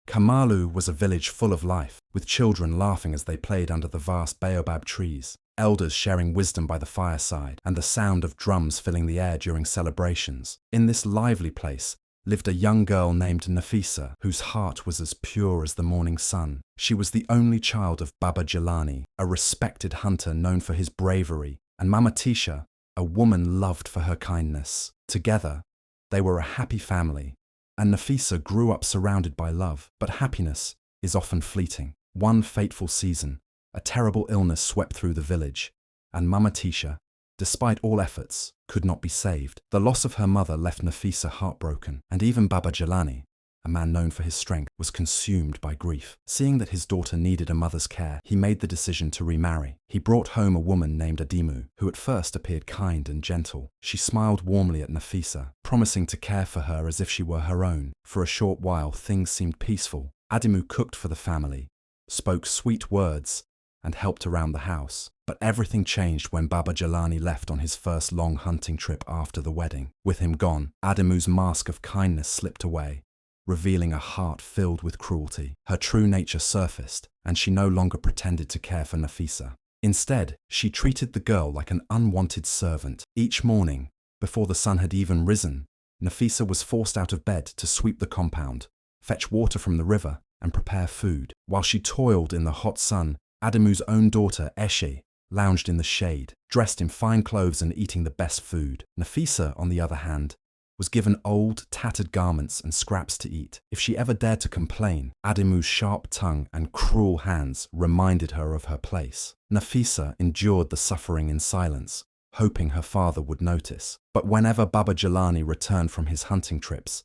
Kamalu was a village full of life, with children laughing as they played under the vast baobab trees, elders sharing wisdom by the fireside, and the sound of drums filling the air during celebrations. In this lively place lived a young girl named Nafisa, whose heart was as pure as the morning sun. She was the only child of Baba Jelani, a respected hunter known for his bravery, and Mama Tisha, a woman loved for her kindness. Together, they were a happy family, and Nafisa grew up surrounded by love. But happiness is often fleeting. One fateful season, a terrible illness swept through the village, and Mama Tisha, despite all efforts, could not be saved. The loss of her mother left Nafisa heartbroken, and even Baba Jelani, a man known for his strength, was consumed by grief. Seeing that his daughter needed a mother's care, he made the decision to remarry. He brought home a woman named Adimu, who at first appeared kind and gentle. She smiled warmly at Nafisa, promising to care for her as if she were her own. For a short while, things seemed peaceful. Adimu cooked for the family, spoke sweet words, and helped around the house. But everything changed when Baba Jelani left on his first long hunting trip after the wedding. With him gone, Adimu's mask of kindness slipped away, revealing a heart filled with cruelty. Her true nature surfaced, and she no longer pretended to care for Nafisa. Instead, she treated the girl like an unwanted servant. Each morning, before the sun had even risen, Nafisa was forced out of bed to sweep the compound, fetch water from the river, and prepare food. While she toiled in the hot sun, Adimu's own daughter, Eshe, lounged in the shade, dressed in fine clothes and eating the best food. Nafisa, on the other hand, was given old, tattered garments and scraps to eat. If she ever dared to complain, Adimu's sharp tongue and cruel hands reminded her of her place. Nafisa endured the suffering in silence, hoping her father would notice. But whenever Baba Jelani returned from his hunting trips,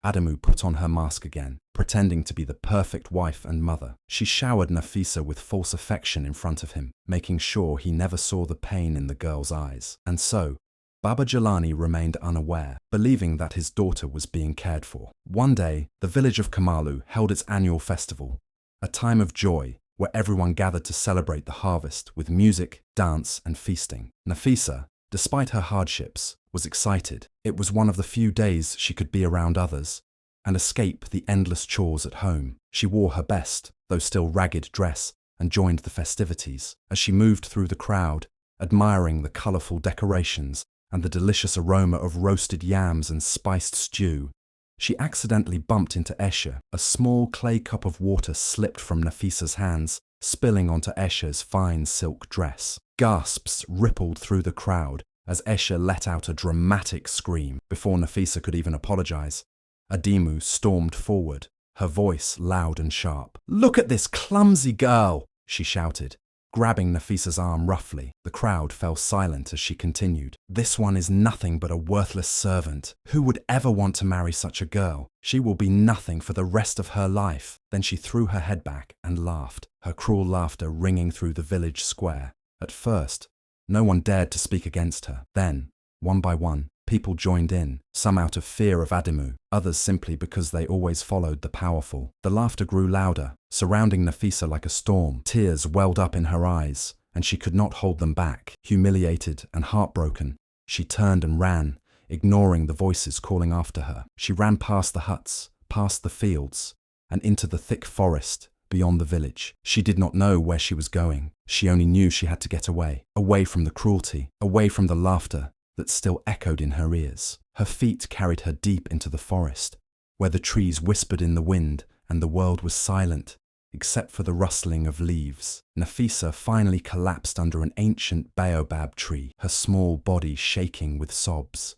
Adimu put on her mask again, pretending to be the perfect wife and mother. She showered Nafisa with false affection in front of him, making sure he never saw the pain in the girl's eyes. And so, Baba Jelani remained unaware, believing that his daughter was being cared for. One day, the village of Kamalu held its annual festival, a time of joy where everyone gathered to celebrate the harvest with music, dance, and feasting. Nafisa, despite her hardships, was excited. It was one of the few days she could be around others and escape the endless chores at home. She wore her best, though still ragged, dress and joined the festivities. As she moved through the crowd, admiring the colorful decorations and the delicious aroma of roasted yams and spiced stew, she accidentally bumped into Eshe. A small clay cup of water slipped from Nafisa's hands, spilling onto Eshe's fine silk dress. Gasps rippled through the crowd as Eshe let out a dramatic scream. Before Nafisa could even apologize, Adimu stormed forward, her voice loud and sharp. "Look at this clumsy girl!" she shouted, grabbing Nafisa's arm roughly. The crowd fell silent as she continued. "This one is nothing but a worthless servant. Who would ever want to marry such a girl? She will be nothing for the rest of her life." Then she threw her head back and laughed, her cruel laughter ringing through the village square. At first, no one dared to speak against her. Then, one by one, people joined in, some out of fear of Adimu, others simply because they always followed the powerful. The laughter grew louder, surrounding Nafisa like a storm. Tears welled up in her eyes, and she could not hold them back. Humiliated and heartbroken, she turned and ran, ignoring the voices calling after her. She ran past the huts, past the fields, and into the thick forest beyond the village. She did not know where she was going. She only knew she had to get away, away from the cruelty, away from the laughter that still echoed in her ears. Her feet carried her deep into the forest, where the trees whispered in the wind and the world was silent, except for the rustling of leaves. Nafisa finally collapsed under an ancient baobab tree, her small body shaking with sobs.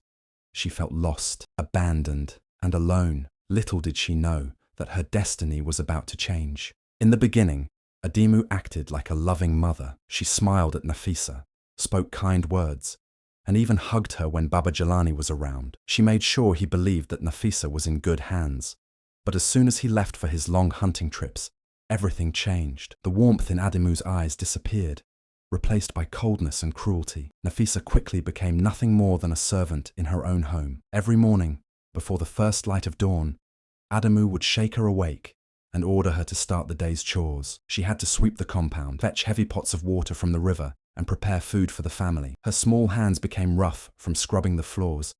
She felt lost, abandoned, and alone. Little did she know that her destiny was about to change. In the beginning, Adimu acted like a loving mother. She smiled at Nafisa, spoke kind words, and even hugged her when Baba Jelani was around. She made sure he believed that Nafisa was in good hands. But as soon as he left for his long hunting trips, everything changed. The warmth in Adimu's eyes disappeared, replaced by coldness and cruelty. Nafisa quickly became nothing more than a servant in her own home. Every morning, before the first light of dawn, Adimu would shake her awake and order her to start the day's chores. She had to sweep the compound, fetch heavy pots of water from the river, and prepare food for the family. Her small hands became rough from scrubbing the floors,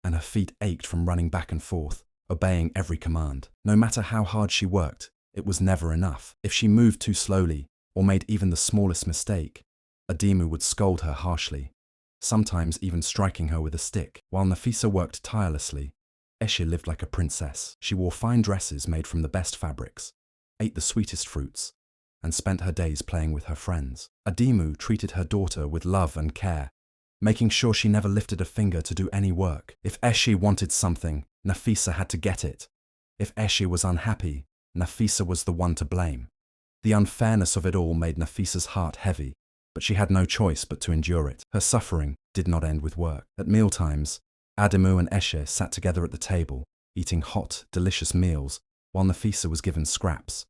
and her feet ached from running back and forth. obeying every command. No matter how hard she worked, it was never enough. If she moved too slowly or made even the smallest mistake, Adimu would scold her harshly, sometimes even striking her with a stick. While Nafisa worked tirelessly, Eshe lived like a princess. She wore fine dresses made from the best fabrics, ate the sweetest fruits, and spent her days playing with her friends. Adimu treated her daughter with love and care, making sure she never lifted a finger to do any work. If Eshe wanted something, Nafisa had to get it. If Eshe was unhappy, Nafisa was the one to blame. The unfairness of it all made Nafisa's heart heavy, but she had no choice but to endure it. Her suffering did not end with work. At mealtimes, Adimu and Eshe sat together at the table, eating hot, delicious meals, while Nafisa was given scraps,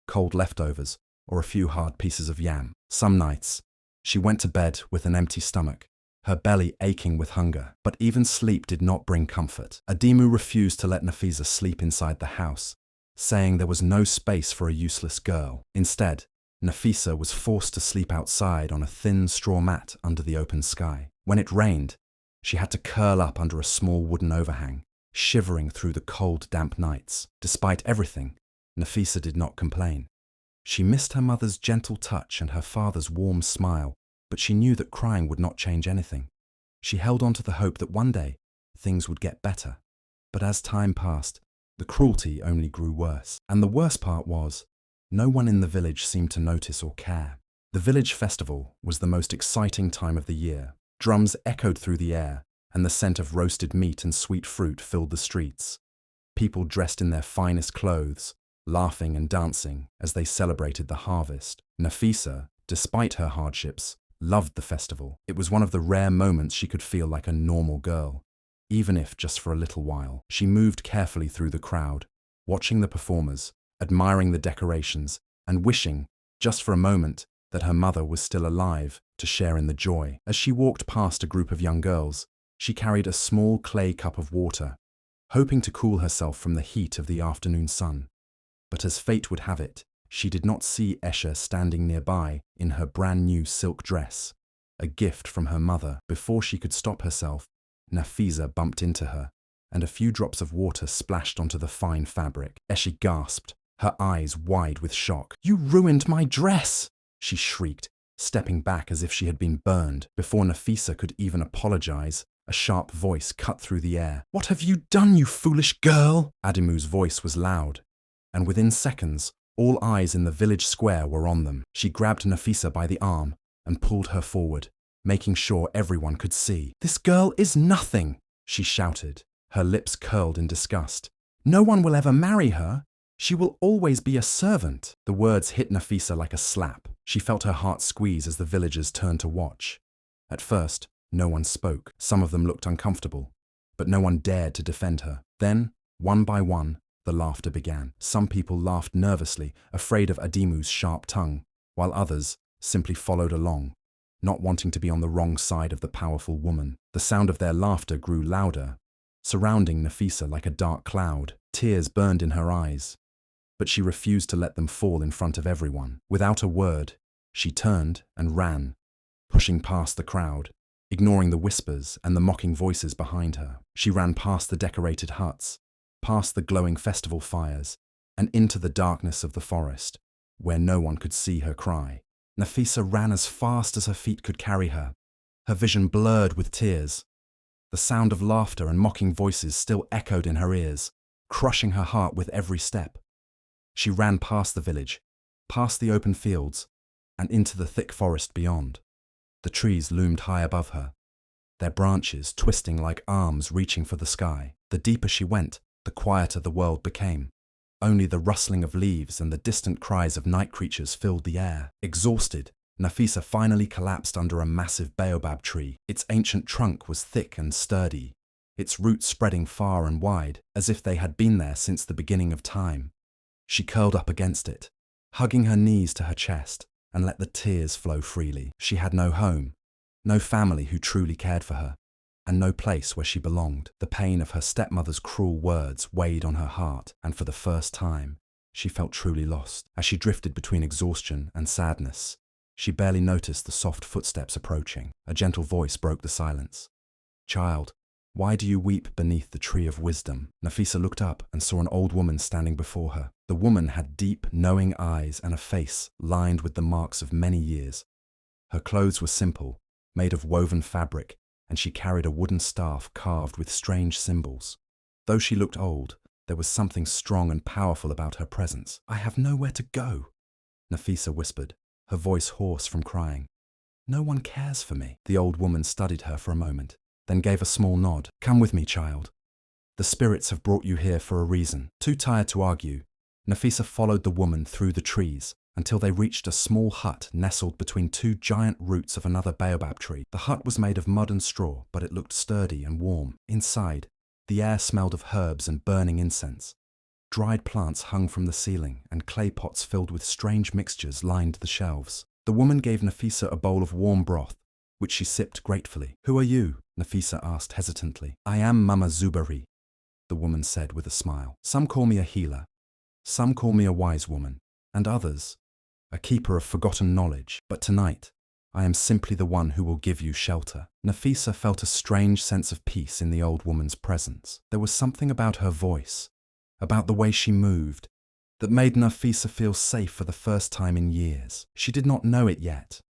cold leftovers, or a few hard pieces of yam. Some nights, she went to bed with an empty stomach, her belly aching with hunger. But even sleep did not bring comfort. Adimu refused to let Nafisa sleep inside the house, saying there was no space for a useless girl. Instead, Nafisa was forced to sleep outside on a thin straw mat under the open sky. When it rained, she had to curl up under a small wooden overhang, shivering through the cold, damp nights. Despite everything, Nafisa did not complain. She missed her mother's gentle touch and her father's warm smile, but she knew that crying would not change anything. She held on to the hope that one day things would get better. But as time passed, the cruelty only grew worse. And the worst part was, no one in the village seemed to notice or care. The village festival was the most exciting time of the year. Drums echoed through the air, and the scent of roasted meat and sweet fruit filled the streets. People dressed in their finest clothes, laughing and dancing as they celebrated the harvest. Nafisa, despite her hardships, loved the festival. It was one of the rare moments she could feel like a normal girl, even if just for a little while. She moved carefully through the crowd, watching the performers, admiring the decorations, and wishing, just for a moment, that her mother was still alive to share in the joy. As she walked past a group of young girls, she carried a small clay cup of water, hoping to cool herself from the heat of the afternoon sun. But as fate would have it, she did not see Eshe standing nearby in her brand new silk dress, a gift from her mother. Before she could stop herself, Nafisa bumped into her, and a few drops of water splashed onto the fine fabric. Eshe gasped, her eyes wide with shock. "You ruined my dress!" she shrieked, stepping back as if she had been burned. Before Nafisa could even apologize, a sharp voice cut through the air. "What have you done, you foolish girl?" Adimu's voice was loud, and within seconds, all eyes in the village square were on them. She grabbed Nafisa by the arm and pulled her forward, making sure everyone could see. "This girl is nothing," she shouted, her lips curled in disgust. "No one will ever marry her. She will always be a servant." The words hit Nafisa like a slap. She felt her heart squeeze as the villagers turned to watch. At first, no one spoke. Some of them looked uncomfortable, but no one dared to defend her. Then, one by one, the laughter began. Some people laughed nervously, afraid of Adimu's sharp tongue, while others simply followed along, not wanting to be on the wrong side of the powerful woman. The sound of their laughter grew louder, surrounding Nafisa like a dark cloud. Tears burned in her eyes, but she refused to let them fall in front of everyone. Without a word, she turned and ran, pushing past the crowd, ignoring the whispers and the mocking voices behind her. She ran past the decorated huts, past the glowing festival fires, and into the darkness of the forest, where no one could see her cry. Nafisa ran as fast as her feet could carry her, her vision blurred with tears. The sound of laughter and mocking voices still echoed in her ears, crushing her heart with every step. She ran past the village, past the open fields, and into the thick forest beyond. The trees loomed high above her, their branches twisting like arms reaching for the sky. The deeper she went, the quieter the world became. Only the rustling of leaves and the distant cries of night creatures filled the air. Exhausted, Nafisa finally collapsed under a massive baobab tree. Its ancient trunk was thick and sturdy, its roots spreading far and wide, as if they had been there since the beginning of time. She curled up against it, hugging her knees to her chest, and let the tears flow freely. She had no home, no family who truly cared for her, and no place where she belonged. The pain of her stepmother's cruel words weighed on her heart, and for the first time, she felt truly lost. As she drifted between exhaustion and sadness, she barely noticed the soft footsteps approaching. A gentle voice broke the silence. "Child, Why do you weep beneath the tree of wisdom? Nafisa looked up and saw an old woman standing before her. The woman had deep, knowing eyes and a face lined with the marks of many years. Her clothes were simple, made of woven fabric, and she carried a wooden staff carved with strange symbols. Though she looked old, there was something strong and powerful about her presence. "I have nowhere to go," Nafisa whispered, her voice hoarse from crying. "No one cares for me." The old woman studied her for a moment, then gave a small nod. "Come with me, child. The spirits have brought you here for a reason." Too tired to argue, Nafisa followed the woman through the trees until they reached a small hut nestled between two giant roots of another baobab tree. The hut was made of mud and straw, but it looked sturdy and warm. Inside, the air smelled of herbs and burning incense. Dried plants hung from the ceiling, and clay pots filled with strange mixtures lined the shelves. The woman gave Nafisa a bowl of warm broth, which she sipped gratefully. "Who are you?" Nafisa asked hesitantly. "I am Mama Zuberi," the woman said with a smile. "Some call me a healer, some call me a wise woman, and others, a keeper of forgotten knowledge. But tonight, I am simply the one who will give you shelter." Nafisa felt a strange sense of peace in the old woman's presence. There was something about her voice, about the way she moved, that made Nafisa feel safe for the first time in years. She did not know it yet,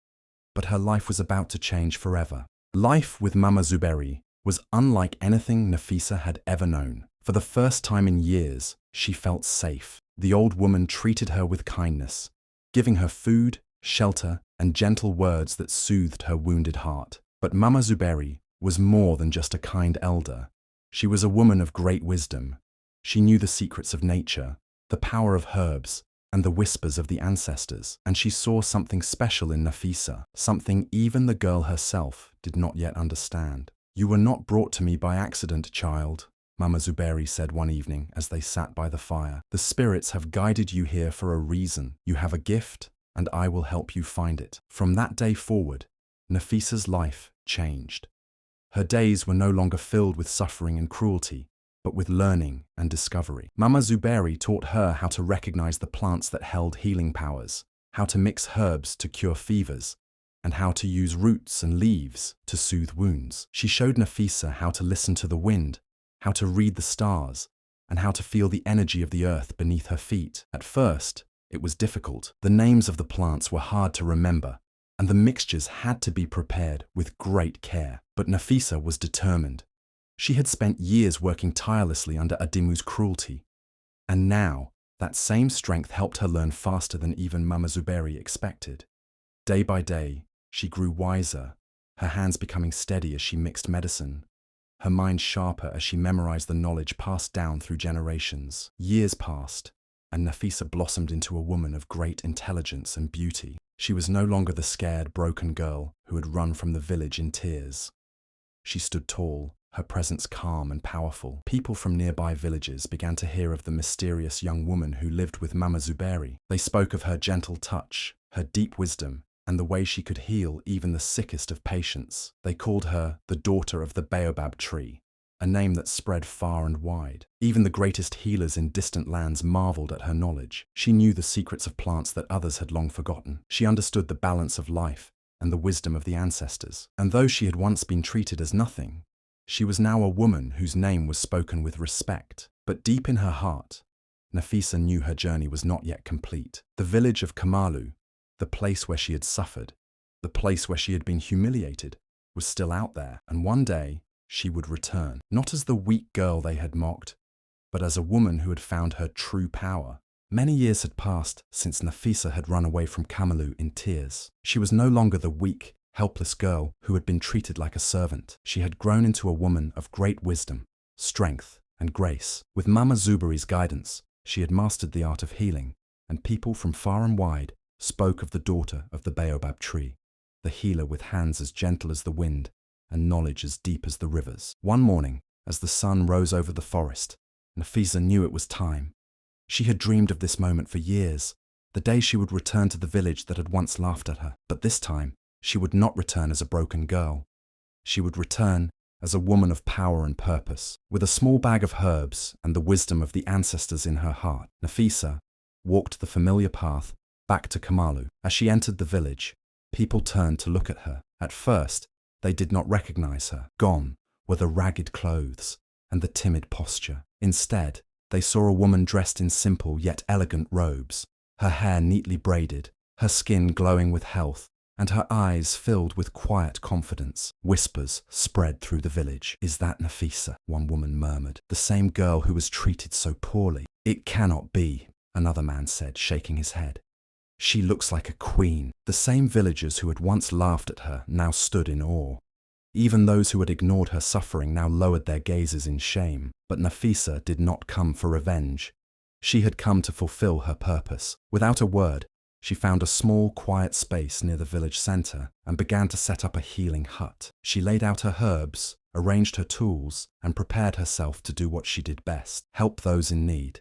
but her life was about to change forever. Life with Mama Zuberi was unlike anything Nafisa had ever known. For the first time in years, she felt safe. The old woman treated her with kindness, giving her food, shelter, and gentle words that soothed her wounded heart. But Mama Zuberi was more than just a kind elder. She was a woman of great wisdom. She knew the secrets of nature, the power of herbs, and the whispers of the ancestors. And she saw something special in Nafisa, something even the girl herself did not yet understand. "You were not brought to me by accident, child," Mama Zuberi said one evening as they sat by the fire. "The spirits have guided you here for a reason. You have a gift, and I will help you find it." From that day forward, Nafisa's life changed. Her days were no longer filled with suffering and cruelty, but with learning and discovery. Mama Zuberi taught her how to recognize the plants that held healing powers, how to mix herbs to cure fevers, and how to use roots and leaves to soothe wounds. She showed Nafisa how to listen to the wind, how to read the stars, and how to feel the energy of the earth beneath her feet. At first, it was difficult. The names of the plants were hard to remember, and the mixtures had to be prepared with great care. But Nafisa was determined. She had spent years working tirelessly under Adimu's cruelty, and now that same strength helped her learn faster than even Mama Zuberi expected. Day by day, she grew wiser, her hands becoming steady as she mixed medicine, her mind sharper as she memorized the knowledge passed down through generations. Years passed, and Nafisa blossomed into a woman of great intelligence and beauty. She was no longer the scared, broken girl who had run from the village in tears. She stood tall, her presence calm and powerful. People from nearby villages began to hear of the mysterious young woman who lived with Mama Zuberi. They spoke of her gentle touch, her deep wisdom, and the way she could heal even the sickest of patients. They called her the daughter of the baobab tree, a name that spread far and wide. Even the greatest healers in distant lands marveled at her knowledge. She knew the secrets of plants that others had long forgotten. She understood the balance of life and the wisdom of the ancestors. And though she had once been treated as nothing, she was now a woman whose name was spoken with respect. But deep in her heart, Nafisa knew her journey was not yet complete. The village of Kamalu, the place where she had suffered, the place where she had been humiliated, was still out there, and one day she would return, not as the weak girl they had mocked, but as a woman who had found her true power. Many years had passed since Nafisa had run away from Kamalu in tears. She was no longer the weak, helpless girl who had been treated like a servant. She had grown into a woman of great wisdom, strength, and grace. With Mama Zuberi's guidance, she had mastered the art of healing, and people from far and wide spoke of the daughter of the baobab tree, the healer with hands as gentle as the wind and knowledge as deep as the rivers. One morning, as the sun rose over the forest, Nafisa knew it was time. She had dreamed of this moment for years, the day she would return to the village that had once laughed at her. But this time, she would not return as a broken girl. She would return as a woman of power and purpose. With a small bag of herbs and the wisdom of the ancestors in her heart, Nafisa walked the familiar path back to Kamalu. As she entered the village, people turned to look at her. At first, they did not recognize her. Gone were the ragged clothes and the timid posture. Instead, they saw a woman dressed in simple yet elegant robes, her hair neatly braided, her skin glowing with health, and her eyes filled with quiet confidence. Whispers spread through the village. "Is that Nafisa?" one woman murmured. "The same girl who was treated so poorly." "It cannot be," another man said, shaking his head. "She looks like a queen." The same villagers who had once laughed at her now stood in awe. Even those who had ignored her suffering now lowered their gazes in shame. But Nafisa did not come for revenge. She had come to fulfill her purpose. Without a word, she found a small, quiet space near the village center and began to set up a healing hut. She laid out her herbs, arranged her tools, and prepared herself to do what she did best: help those in need.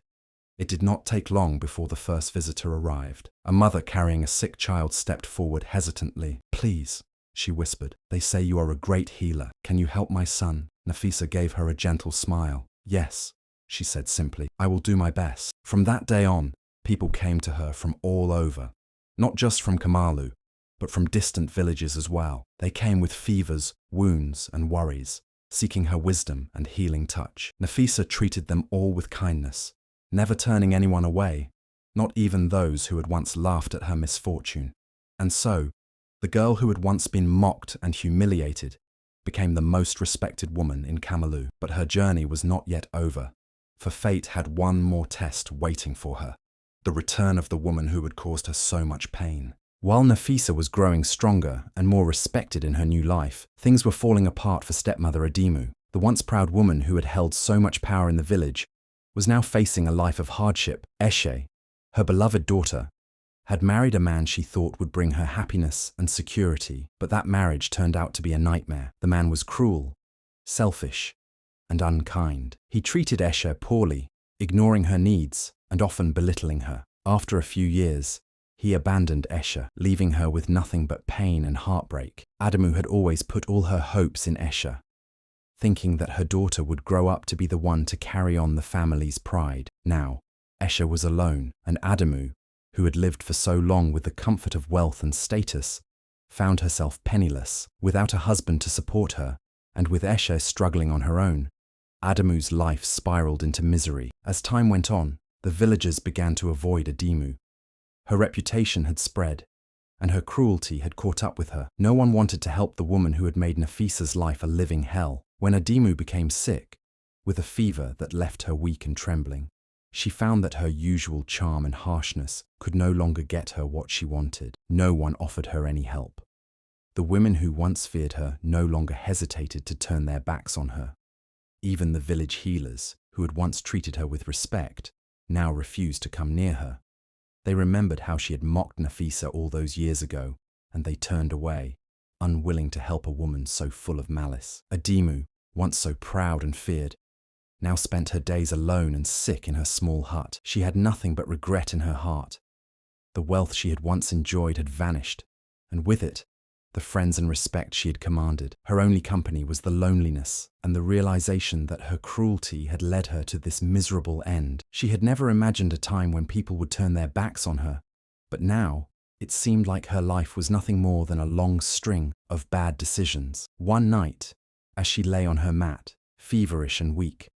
It did not take long before the first visitor arrived. A mother carrying a sick child stepped forward hesitantly. "Please," she whispered, "they say you are a great healer. Can you help my son?" Nafisa gave her a gentle smile. "Yes," she said simply, "I will do my best." From that day on, people came to her from all over, not just from Kamalu, but from distant villages as well. They came with fevers, wounds, and worries, seeking her wisdom and healing touch. Nafisa treated them all with kindness, never turning anyone away, not even those who had once laughed at her misfortune. And so, the girl who had once been mocked and humiliated became the most respected woman in Kamalu. But her journey was not yet over, for fate had one more test waiting for her: the return of the woman who had caused her so much pain. While Nafisa was growing stronger and more respected in her new life, things were falling apart for stepmother Adimu. The once proud woman who had held so much power in the village was now facing a life of hardship. Eshe, her beloved daughter, had married a man she thought would bring her happiness and security, but that marriage turned out to be a nightmare. The man was cruel, selfish, and unkind. He treated Eshe poorly, ignoring her needs and often belittling her. After a few years, he abandoned Eshe, leaving her with nothing but pain and heartbreak. Adimu had always put all her hopes in Eshe, thinking that her daughter would grow up to be the one to carry on the family's pride. Now, Eshe was alone, and Adimu, who had lived for so long with the comfort of wealth and status, found herself penniless, without a husband to support her, and with Eshe struggling on her own. Adimu's life spiraled into misery. As time went on, the villagers began to avoid Adimu. Her reputation had spread, and her cruelty had caught up with her. No one wanted to help the woman who had made Nafisa's life a living hell. When Adimu became sick, with a fever that left her weak and trembling, she found that her usual charm and harshness could no longer get her what she wanted. No one offered her any help. The women who once feared her no longer hesitated to turn their backs on her. Even the village healers, who had once treated her with respect, now refused to come near her. They remembered how she had mocked Nafisa all those years ago, and they turned away, unwilling to help a woman so full of malice. Adimu, once so proud and feared, now spent her days alone and sick in her small hut. She had nothing but regret in her heart. The wealth she had once enjoyed had vanished, and with it, the friends and respect she had commanded. Her only company was the loneliness and the realization that her cruelty had led her to this miserable end. She had never imagined a time when people would turn their backs on her, but now it seemed like her life was nothing more than a long string of bad decisions. One night, as she lay on her mat, feverish and weak,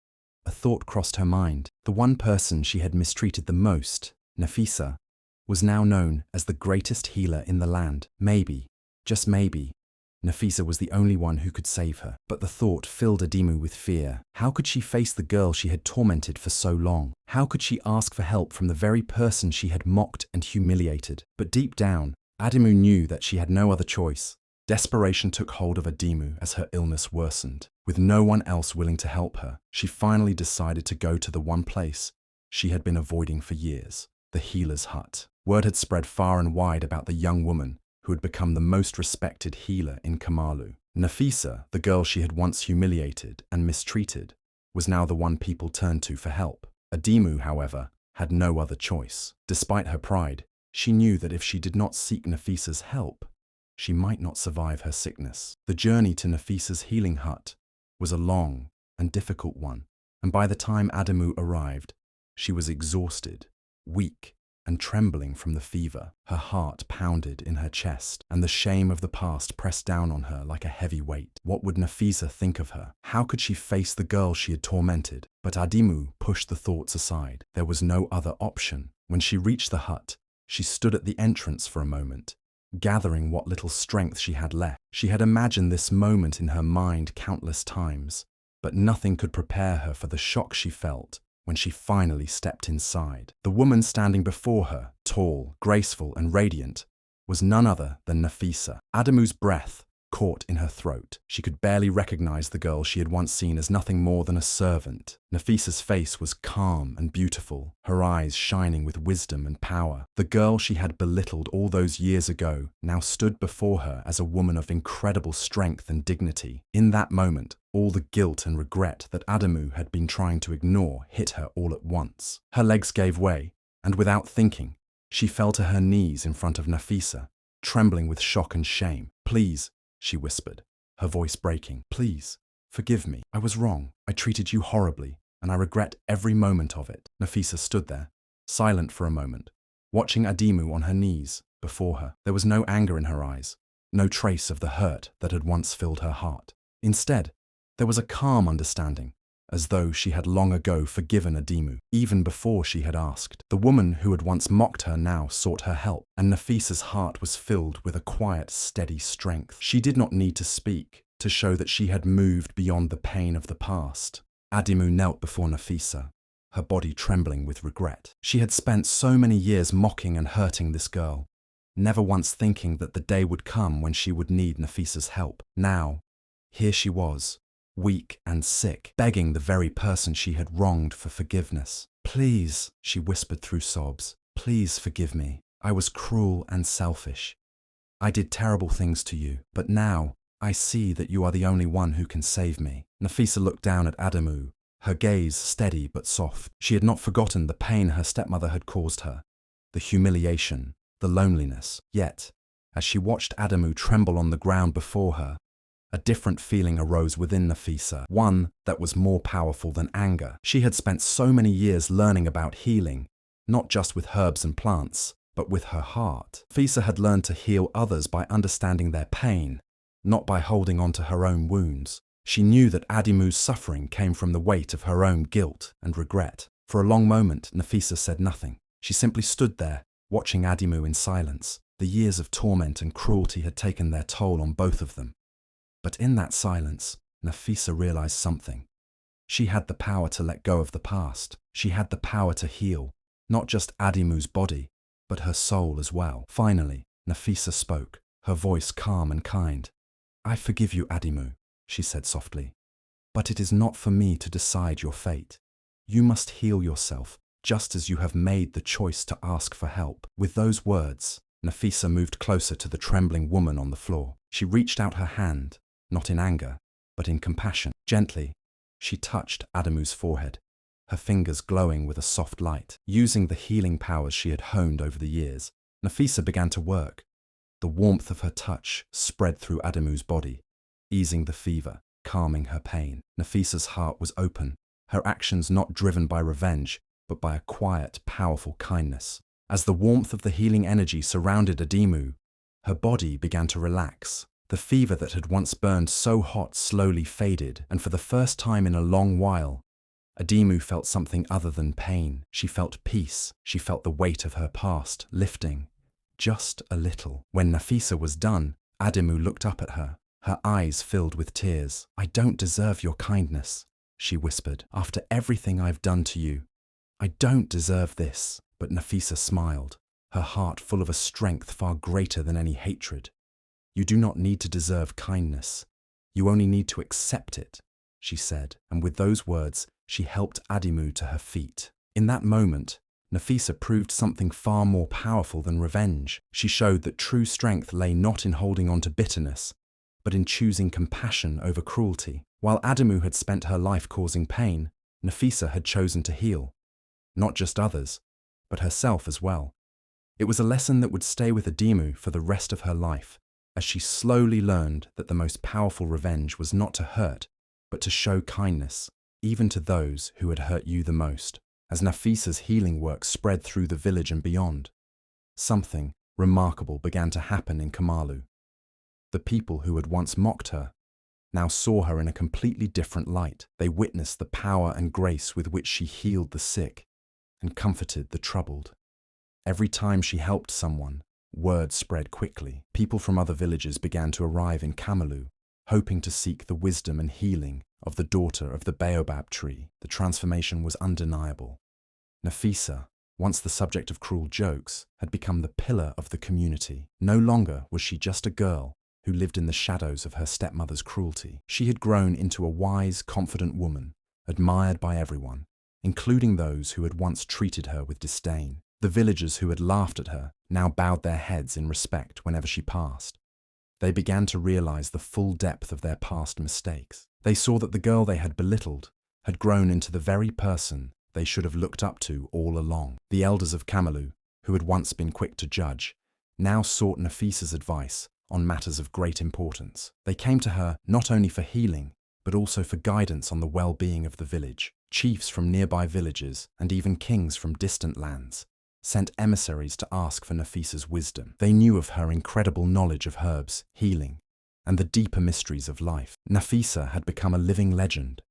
a thought crossed her mind. The one person she had mistreated the most, Nafisa, was now known as the greatest healer in the land. Maybe, just maybe, Nafisa was the only one who could save her. But the thought filled Adimu with fear. How could she face the girl she had tormented for so long? How could she ask for help from the very person she had mocked and humiliated? But deep down, Adimu knew that she had no other choice. Desperation took hold of Adimu as her illness worsened. With no one else willing to help her, she finally decided to go to the one place she had been avoiding for years, the healer's hut. Word had spread far and wide about the young woman who had become the most respected healer in Kamalu. Nafisa, the girl she had once humiliated and mistreated, was now the one people turned to for help. Adimu, however, had no other choice. Despite her pride, she knew that if she did not seek Nafisa's help, she might not survive her sickness. The journey to Nafisa's healing hut was a long and difficult one, and by the time Adimu arrived, she was exhausted, weak, and trembling from the fever. Her heart pounded in her chest, and the shame of the past pressed down on her like a heavy weight. What would Nafisa think of her? How could she face the girl she had tormented? But Adimu pushed the thoughts aside. There was no other option. When she reached the hut, she stood at the entrance for a moment, gathering what little strength she had left. She had imagined this moment in her mind countless times, but nothing could prepare her for the shock she felt when she finally stepped inside. The woman standing before her, tall, graceful, and radiant, was none other than Nafisa. Adimu's breath caught in her throat. She could barely recognize the girl she had once seen as nothing more than a servant. Nafisa's face was calm and beautiful, her eyes shining with wisdom and power. The girl she had belittled all those years ago now stood before her as a woman of incredible strength and dignity. In that moment, all the guilt and regret that Adimu had been trying to ignore hit her all at once. Her legs gave way, and without thinking, she fell to her knees in front of Nafisa, trembling with shock and shame. "Please," she whispered, her voice breaking. "Please, forgive me. I was wrong. I treated you horribly, and I regret every moment of it." Nafisa stood there, silent for a moment, watching Adimu on her knees before her. There was no anger in her eyes, no trace of the hurt that had once filled her heart. Instead, there was a calm understanding, as though she had long ago forgiven Adimu, even before she had asked. The woman who had once mocked her now sought her help, and Nafisa's heart was filled with a quiet, steady strength. She did not need to speak to show that she had moved beyond the pain of the past. Adimu knelt before Nafisa, her body trembling with regret. She had spent so many years mocking and hurting this girl, never once thinking that the day would come when she would need Nafisa's help. Now, here she was, weak and sick, begging the very person she had wronged for forgiveness. "Please," she whispered through sobs, "please forgive me. I was cruel and selfish. I did terrible things to you, but now I see that you are the only one who can save me." Nafisa looked down at Adimu, her gaze steady but soft. She had not forgotten the pain her stepmother had caused her, the humiliation, the loneliness. Yet, as she watched Adimu tremble on the ground before her, a different feeling arose within Nafisa, one that was more powerful than anger. She had spent so many years learning about healing, not just with herbs and plants, but with her heart. Nafisa had learned to heal others by understanding their pain, not by holding on to her own wounds. She knew that Adimu's suffering came from the weight of her own guilt and regret. For a long moment, Nafisa said nothing. She simply stood there, watching Adimu in silence. The years of torment and cruelty had taken their toll on both of them. But in that silence, Nafisa realized something. She had the power to let go of the past. She had the power to heal, not just Adimu's body, but her soul as well. Finally, Nafisa spoke, her voice calm and kind. "I forgive you, Adimu," she said softly. "But it is not for me to decide your fate. You must heal yourself, just as you have made the choice to ask for help." With those words, Nafisa moved closer to the trembling woman on the floor. She reached out her hand, not in anger, but in compassion. Gently, she touched Adimu's forehead, her fingers glowing with a soft light. Using the healing powers she had honed over the years, Nafisa began to work. The warmth of her touch spread through Adimu's body, easing the fever, calming her pain. Nafisa's heart was open, her actions not driven by revenge, but by a quiet, powerful kindness. As the warmth of the healing energy surrounded Adimu, her body began to relax. The fever that had once burned so hot slowly faded, and for the first time in a long while, Adimu felt something other than pain. She felt peace. She felt the weight of her past lifting, just a little. When Nafisa was done, Adimu looked up at her, her eyes filled with tears. "I don't deserve your kindness," she whispered. "After everything I've done to you, I don't deserve this." But Nafisa smiled, her heart full of a strength far greater than any hatred. "You do not need to deserve kindness. You only need to accept it," she said, and with those words, she helped Adimu to her feet. In that moment, Nafisa proved something far more powerful than revenge. She showed that true strength lay not in holding on to bitterness, but in choosing compassion over cruelty. While Adimu had spent her life causing pain, Nafisa had chosen to heal, not just others, but herself as well. It was a lesson that would stay with Adimu for the rest of her life, as she slowly learned that the most powerful revenge was not to hurt, but to show kindness, even to those who had hurt you the most. as Nafisa's healing work spread through the village and beyond, something remarkable began to happen in Kamalu. The people who had once mocked her now saw her in a completely different light. They witnessed the power and grace with which she healed the sick and comforted the troubled. Every time she helped someone, word spread quickly. People from other villages began to arrive in Kamalu, hoping to seek the wisdom and healing of the daughter of the baobab tree. The transformation was undeniable. Nafisa, once the subject of cruel jokes, had become the pillar of the community. No longer was she just a girl who lived in the shadows of her stepmother's cruelty. She had grown into a wise, confident woman, admired by everyone, including those who had once treated her with disdain. The villagers who had laughed at her now bowed their heads in respect whenever she passed. They began to realize the full depth of their past mistakes. They saw that the girl they had belittled had grown into the very person they should have looked up to all along. The elders of Kamalu, who had once been quick to judge, now sought Nafisa's advice on matters of great importance. They came to her not only for healing, but also for guidance on the well-being of the village. Chiefs from nearby villages, and even kings from distant lands, sent emissaries to ask for Nafisa's wisdom. They knew of her incredible knowledge of herbs, healing, and the deeper mysteries of life. Nafisa had become a living legend,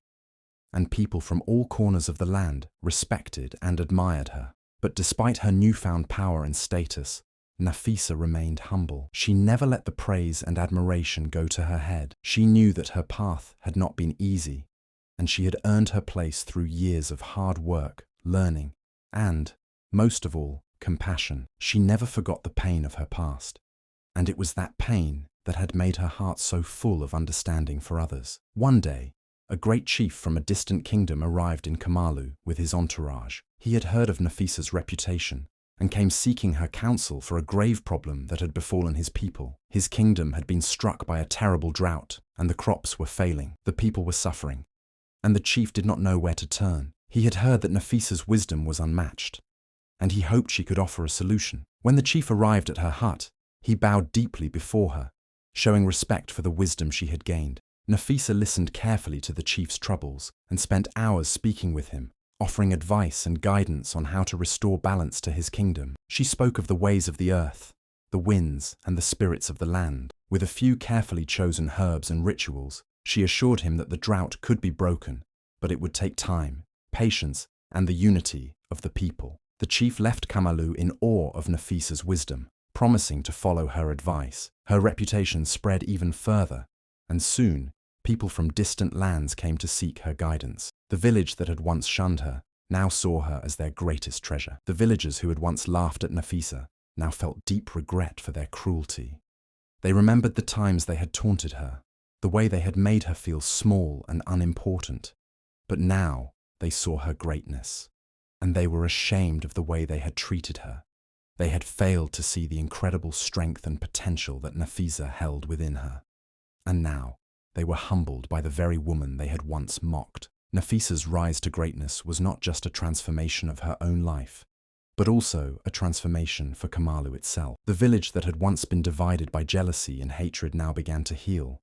and people from all corners of the land respected and admired her. But despite her newfound power and status, Nafisa remained humble. She never let the praise and admiration go to her head. She knew that her path had not been easy, and she had earned her place through years of hard work, learning, and, most of all, compassion. She never forgot the pain of her past, and it was that pain that had made her heart so full of understanding for others. One day, a great chief from a distant kingdom arrived in Kamalu with his entourage. He had heard of Nafisa's reputation and came seeking her counsel for a grave problem that had befallen his people. His kingdom had been struck by a terrible drought, and the crops were failing. The people were suffering, and the chief did not know where to turn. He had heard that Nafisa's wisdom was unmatched, and he hoped she could offer a solution. When the chief arrived at her hut, he bowed deeply before her, showing respect for the wisdom she had gained. Nafisa listened carefully to the chief's troubles and spent hours speaking with him, offering advice and guidance on how to restore balance to his kingdom. She spoke of the ways of the earth, the winds, and the spirits of the land. With a few carefully chosen herbs and rituals, she assured him that the drought could be broken, but it would take time, patience, and the unity of the people. The chief left Kamalu in awe of Nafisa's wisdom, promising to follow her advice. Her reputation spread even further, and soon, people from distant lands came to seek her guidance. The village that had once shunned her now saw her as their greatest treasure. The villagers who had once laughed at Nafisa now felt deep regret for their cruelty. They remembered the times they had taunted her, the way they had made her feel small and unimportant. But now they saw her greatness, and they were ashamed of the way they had treated her. They had failed to see the incredible strength and potential that Nafisa held within her. And now, they were humbled by the very woman they had once mocked. Nafisa's rise to greatness was not just a transformation of her own life, but also a transformation for Kamalu itself. The village that had once been divided by jealousy and hatred now began to heal,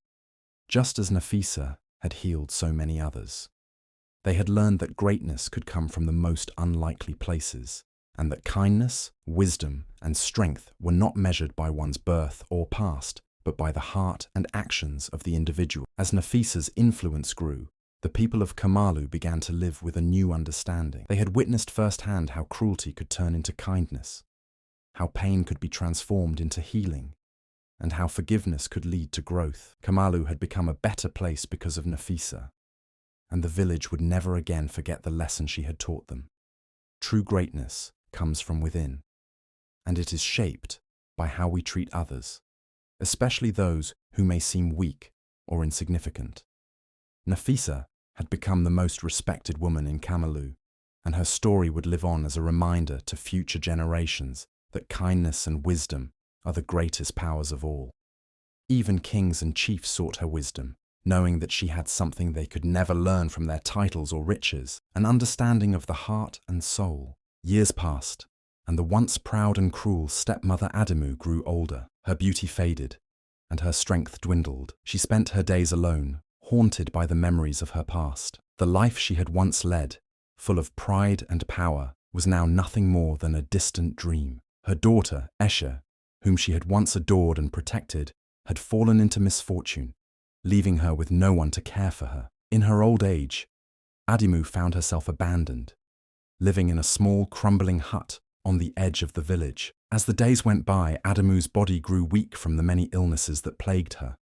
just as Nafisa had healed so many others. They had learned that greatness could come from the most unlikely places, and that kindness, wisdom, and strength were not measured by one's birth or past, but by the heart and actions of the individual. As Nafisa's influence grew, the people of Kamalu began to live with a new understanding. They had witnessed firsthand how cruelty could turn into kindness, how pain could be transformed into healing, and how forgiveness could lead to growth. Kamalu had become a better place because of Nafisa, and the village would never again forget the lesson she had taught them. True greatness comes from within, and it is shaped by how we treat others, especially those who may seem weak or insignificant. Nafisa had become the most respected woman in Kamalu, and her story would live on as a reminder to future generations that kindness and wisdom are the greatest powers of all. Even kings and chiefs sought her wisdom, knowing that she had something they could never learn from their titles or riches, an understanding of the heart and soul. Years passed, and the once proud and cruel stepmother Adimu grew older. Her beauty faded, and her strength dwindled. She spent her days alone, haunted by the memories of her past. The life she had once led, full of pride and power, was now nothing more than a distant dream. Her daughter, Esha, whom she had once adored and protected, had fallen into misfortune, leaving her with no one to care for her. In her old age, Adimu found herself abandoned, living in a small, crumbling hut on the edge of the village. As the days went by, Adimu's body grew weak from the many illnesses that plagued her.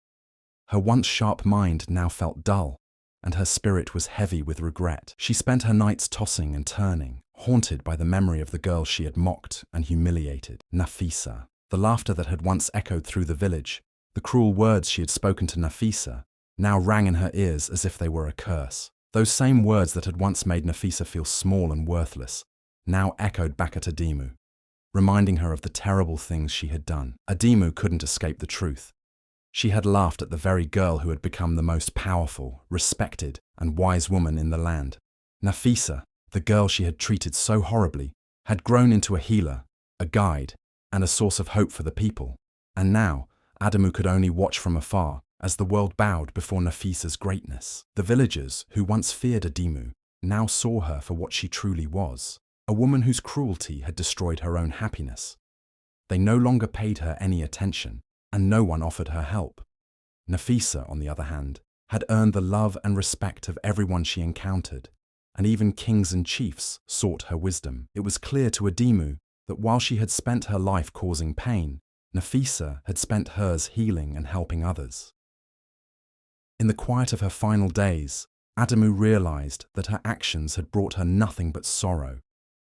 Her once sharp mind now felt dull, and her spirit was heavy with regret. She spent her nights tossing and turning, haunted by the memory of the girl she had mocked and humiliated, Nafisa. The laughter that had once echoed through the village, the cruel words she had spoken to Nafisa, now rang in her ears as if they were a curse. Those same words that had once made Nafisa feel small and worthless, now echoed back at Adimu, reminding her of the terrible things she had done. Adimu couldn't escape the truth. She had laughed at the very girl who had become the most powerful, respected, and wise woman in the land. Nafisa, the girl she had treated so horribly, had grown into a healer, a guide, and a source of hope for the people. And now, Adimu could only watch from afar as the world bowed before Nafisa's greatness. The villagers, who once feared Adimu, now saw her for what she truly was, a woman whose cruelty had destroyed her own happiness. They no longer paid her any attention, and no one offered her help. Nafisa, on the other hand, had earned the love and respect of everyone she encountered, and even kings and chiefs sought her wisdom. It was clear to Adimu that while she had spent her life causing pain, Nafisa had spent hers healing and helping others. In the quiet of her final days, Adimu realized that her actions had brought her nothing but sorrow.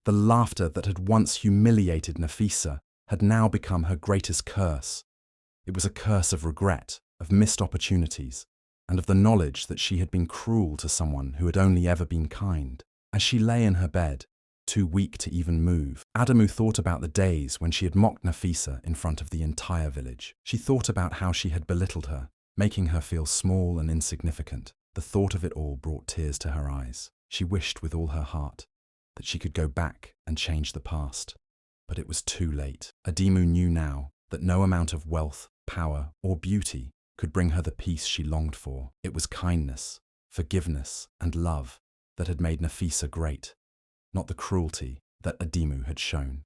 The laughter that had once humiliated Nafisa had now become her greatest curse. It was a curse of regret, of missed opportunities, and of the knowledge that she had been cruel to someone who had only ever been kind. As she lay in her bed, too weak to even move, Adimu thought about the days when she had mocked Nafisa in front of the entire village. She thought about how she had belittled her, making her feel small and insignificant. The thought of it all brought tears to her eyes. She wished with all her heart that she could go back and change the past. But it was too late. Adimu knew now that no amount of wealth, power, or beauty could bring her the peace she longed for. It was kindness, forgiveness, and love that had made Nafisa great, not the cruelty that Adimu had shown.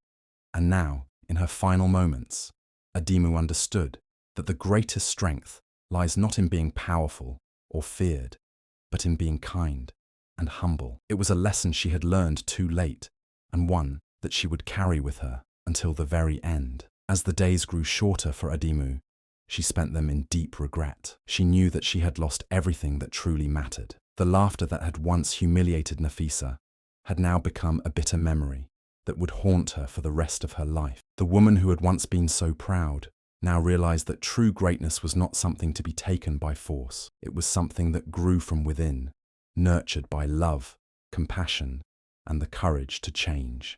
And now, in her final moments, Adimu understood that the greatest strength lies not in being powerful or feared, but in being kind and humble. It was a lesson she had learned too late, and one that she would carry with her until the very end. As the days grew shorter for Adimu, she spent them in deep regret. She knew that she had lost everything that truly mattered. The laughter that had once humiliated Nafisa had now become a bitter memory that would haunt her for the rest of her life. The woman who had once been so proud now realized that true greatness was not something to be taken by force. It was something that grew from within, nurtured by love, compassion, and the courage to change.